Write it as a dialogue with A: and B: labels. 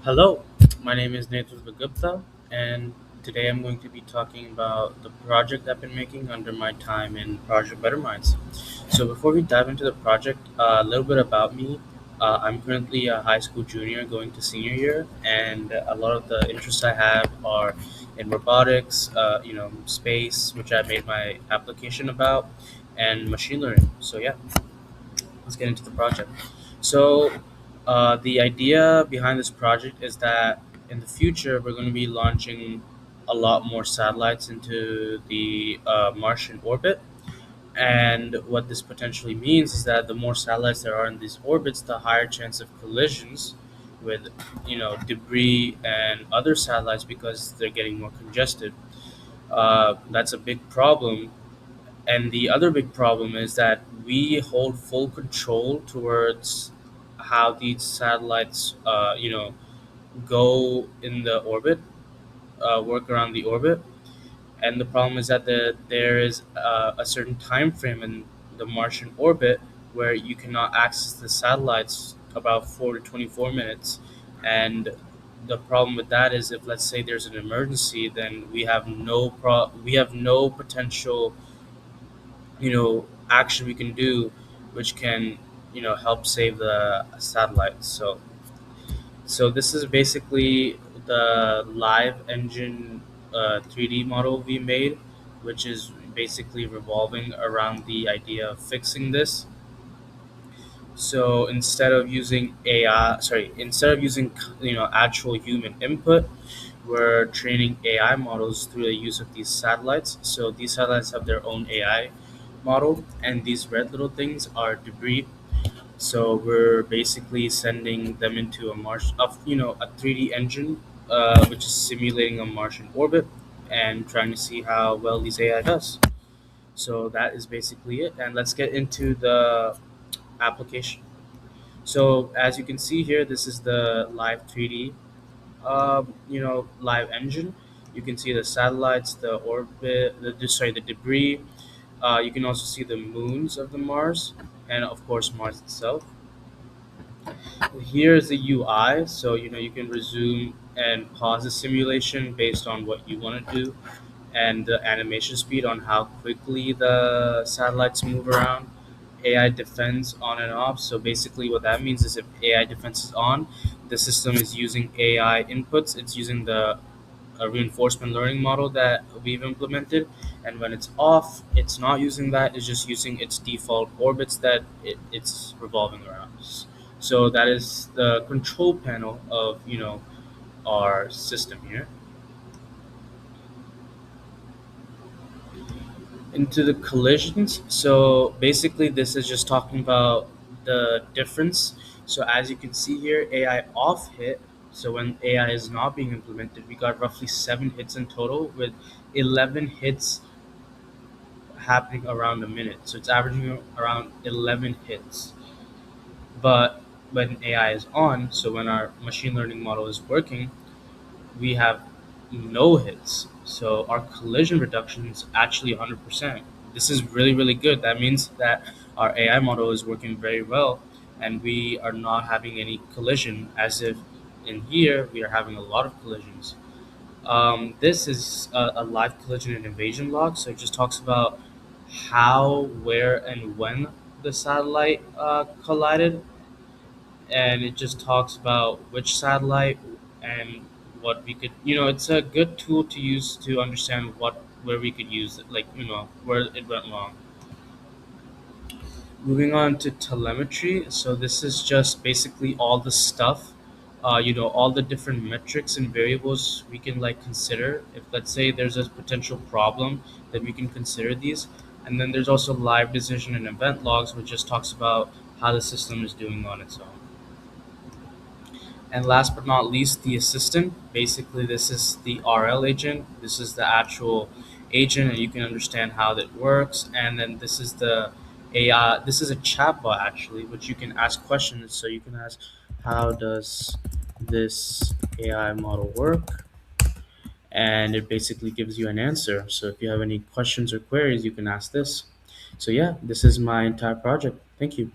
A: Hello, my name is Netratav Gupta, and today I'm going to be talking about the project I've been making under my time in Project BetterMinds. So, before we dive into the project, a little bit about me. I'm currently a high school junior going to senior year, and a lot of the interests I have are in robotics, space, which I made my application about, and machine learning. So, yeah, let's get into the project. So, the idea behind this project is that in the future we're going to be launching a lot more satellites into the Martian orbit. And what this potentially means is that the more satellites there are in these orbits, the higher chance of collisions with, debris and other satellites because they're getting more congested. That's a big problem, and the other big problem is that we hold full control towards how these satellites, go in the orbit, work around the orbit. And the problem is that there is a certain time frame in the Martian orbit where you cannot access the satellites about 4 to 24 minutes. And the problem with that is if let's say there's an emergency, then we have no potential action we can do which can help save the satellites. So this is basically the live engine 3D model we made, which is basically revolving around the idea of fixing this. So instead of using actual human input, we're training AI models through the use of these satellites. So these satellites have their own AI model, and these red little things are debris. So we're basically sending them into a 3D engine, which is simulating a Martian orbit, and trying to see how well these AI does. So that is basically it, and let's get into the application. So as you can see here, this is the live 3D, live engine. You can see the satellites, the orbit, the debris. You can also see the moons of the Mars, and of course Mars itself. Here's the UI, so you can resume and pause the simulation based on what you want to do, and the animation speed on how quickly the satellites move around. AI defense on and off. So basically, what that means is if AI defense is on, the system is using AI inputs. It's using the reinforcement learning model that we've implemented, and when it's off, it's not using that. It's just using its default orbits that it's revolving around. So that is the control panel of our system here. Into the collisions. So basically, this is just talking about the difference. So as you can see here, AI off hit. So when AI is not being implemented, we got roughly 7 hits in total, with 11 hits happening around a minute. So it's averaging around 11 hits. But when AI is on, so when our machine learning model is working, we have no hits. So our collision reduction is actually 100%. This is really, really good. That means that our AI model is working very well, and we are not having any collision, as if in here we are having a lot of collisions. This is a live collision and invasion log, so it just talks about how, where, and when the satellite collided, and it just talks about which satellite and what we could. It's a good tool to use to understand what where we could use it, like where it went wrong. Moving on to telemetry. So this is just basically all the stuff, all the different metrics and variables we can like consider. If let's say there's a potential problem, then we can consider these. And then there's also live decision and event logs, which just talks about how the system is doing on its own. And last but not least, the assistant. Basically, this is the RL agent. This is the actual agent, and you can understand how that works. And then this is the AI. This is a chatbot actually, which you can ask questions. So you can ask, how does this AI model work? And it basically gives you an answer. So if you have any questions or queries, you can ask this. So yeah, this is my entire project. Thank you.